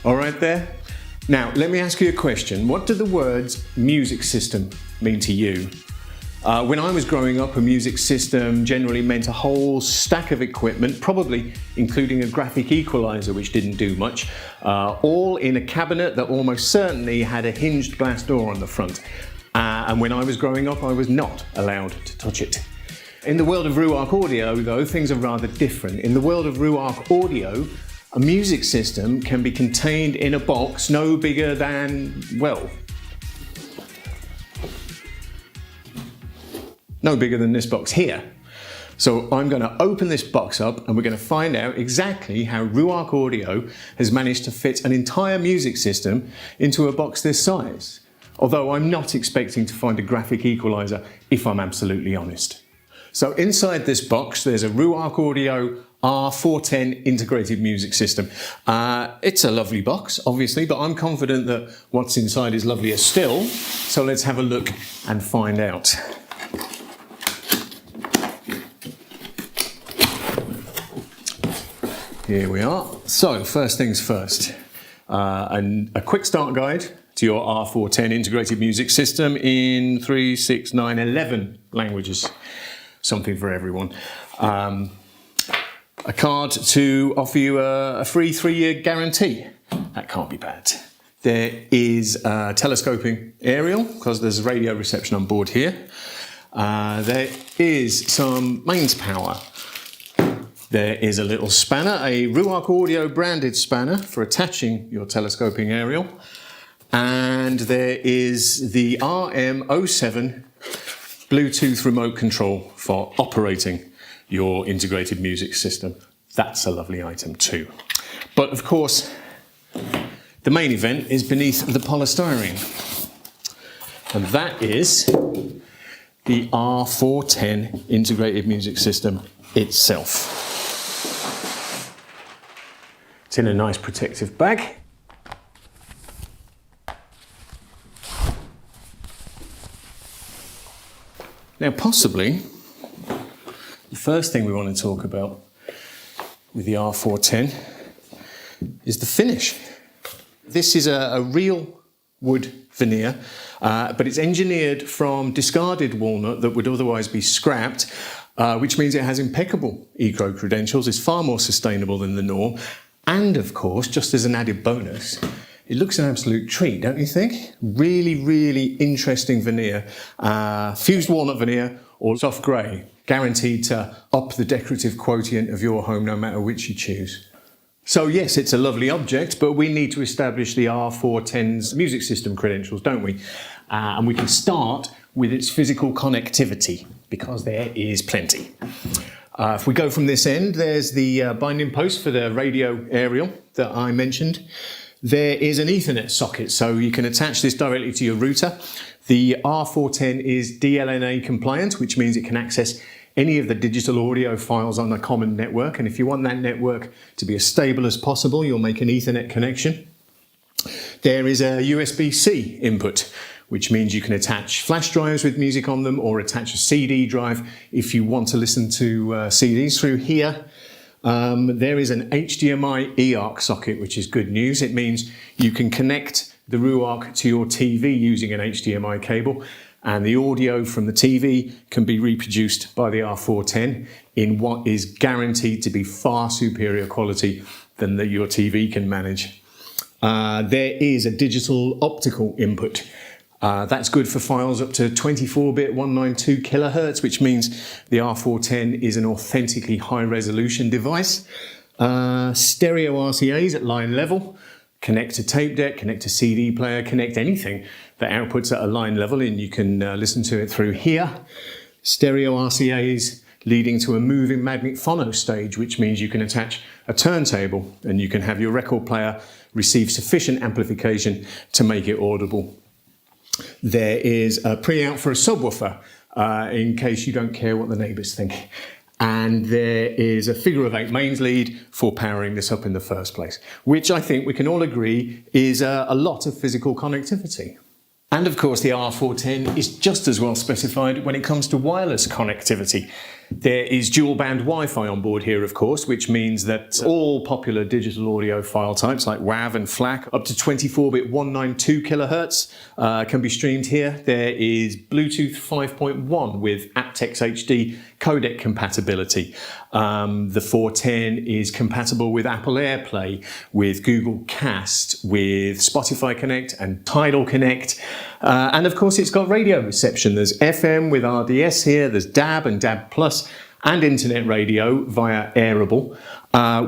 All right there? Now, let me ask you a question. What do the words music system mean to you? When I was growing up, a music system generally meant a whole stack of equipment, probably including a graphic equalizer, which didn't do much, all in a cabinet that almost certainly had a hinged glass door on the front. And when I was growing up, I was not allowed to touch it. In the world of Ruark audio, though, things are rather different. In the world of Ruark audio, a music system can be contained in a box no bigger than, well, no bigger than this box here. So I'm going to open this box up and we're going to find out exactly how Ruark Audio has managed to fit an entire music system into a box this size. Although I'm not expecting to find a graphic equalizer, if I'm absolutely honest. So inside this box there's a Ruark Audio R410 integrated music system. It's a lovely box, obviously, but I'm confident that what's inside is lovelier still. So let's have a look and find out. Here we are. So first things first, and a quick start guide to your R410 integrated music system in 3, 6, 9, 11 languages. Something for everyone. A card to offer you a free 3-year guarantee. That can't be bad. There is a telescoping aerial, because there's radio reception on board here. There is some mains power. There is a little spanner, a Ruark Audio branded spanner for attaching your telescoping aerial. And there is the RM07 Bluetooth remote control for operating your integrated music system. That's a lovely item too. But of course, the main event is beneath the polystyrene. And that is the R410 integrated music system itself. It's in a nice protective bag. Now possibly, the first thing we want to talk about with the R410 is the finish. This is a real wood veneer, but it's engineered from discarded walnut that would otherwise be scrapped, which means it has impeccable eco credentials, is far more sustainable than the norm, and of course, just as an added bonus, it looks an absolute treat, don't you think? Really, really interesting veneer. Fused walnut veneer or soft grey, guaranteed to up the decorative quotient of your home no matter which you choose. So yes, it's a lovely object, but we need to establish the R410's music system credentials, don't we? And we can start with its physical connectivity, because there is plenty. If we go from this end, there's the binding post for the radio aerial that I mentioned. There is an Ethernet socket, so you can attach this directly to your router. The R410 is DLNA compliant, which means it can access any of the digital audio files on a common network. And if you want that network to be as stable as possible, you'll make an Ethernet connection. There is a USB-C input, which means you can attach flash drives with music on them or attach a CD drive if you want to listen to CDs through here. There is an HDMI eARC socket, which is good news. It means you can connect the Ruark to your TV using an HDMI cable, and the audio from the TV can be reproduced by the R410 in what is guaranteed to be far superior quality than your TV can manage. There is a digital optical input. That's good for files up to 24-bit 192 kilohertz, which means the R410 is an authentically high-resolution device. Stereo RCAs at line level. Connect to tape deck, connect to CD player, connect anything that outputs at a line level, and you can listen to it through here. Stereo RCAs leading to a moving magnet phono stage, which means you can attach a turntable and you can have your record player receive sufficient amplification to make it audible. There is a pre-out for a subwoofer in case you don't care what the neighbours think. And there is a figure-of-8 mains lead for powering this up in the first place, which I think we can all agree is a lot of physical connectivity. And of course the R410 is just as well specified when it comes to wireless connectivity. There is dual band Wi-Fi on board here, of course, which means that all popular digital audio file types like WAV and FLAC up to 24-bit 192 kilohertz can be streamed here. There is Bluetooth 5.1 with aptX HD codec compatibility. The 410 is compatible with Apple AirPlay, with Google Cast, with Spotify Connect and Tidal Connect. And of course, it's got radio reception. There's FM with RDS here, there's DAB and DAB+, and internet radio via Airable,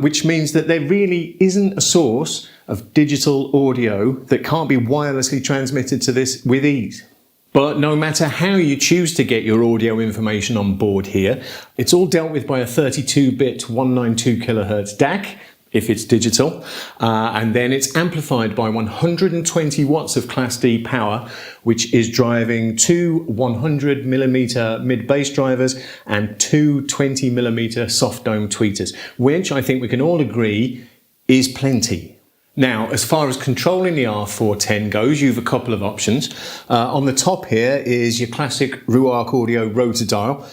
which means that there really isn't a source of digital audio that can't be wirelessly transmitted to this with ease. But no matter how you choose to get your audio information on board here, it's all dealt with by a 32-bit 192 kilohertz DAC, if it's digital, and then it's amplified by 120 watts of Class D power, which is driving two 100mm mid-bass drivers and two 20mm soft dome tweeters, which I think we can all agree is plenty. Now, as far as controlling the R410 goes, you've a couple of options. On the top here is your classic Ruark audio rotor dial,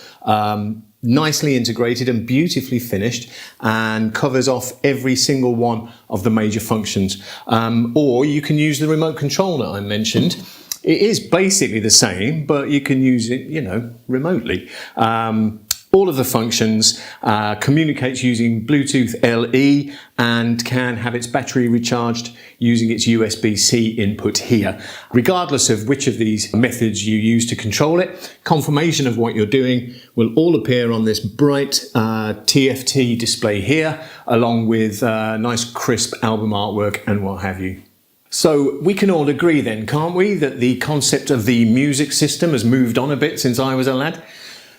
nicely integrated and beautifully finished, and covers off every single one of the major functions. Or you can use the remote control that I mentioned. It is basically the same, but you can use it, remotely. All of the functions communicates using Bluetooth LE and can have its battery recharged using its USB-C input here. Regardless of which of these methods you use to control it, confirmation of what you're doing will all appear on this bright TFT display here, along with nice crisp album artwork and what have you. So we can all agree then, can't we, that the concept of the music system has moved on a bit since I was a lad?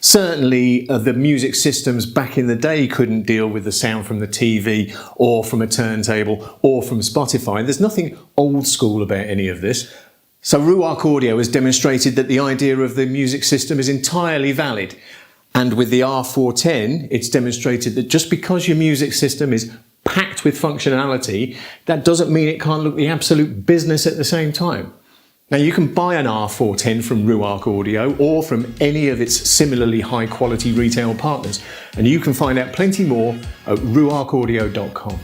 Certainly the music systems back in the day couldn't deal with the sound from the TV or from a turntable or from Spotify. There's nothing old school about any of this. So Ruark Audio has demonstrated that the idea of the music system is entirely valid. And with the R410, it's demonstrated that just because your music system is packed with functionality, that doesn't mean it can't look the absolute business at the same time. Now you can buy an R410 from Ruark Audio or from any of its similarly high quality retail partners, and you can find out plenty more at ruarkaudio.com.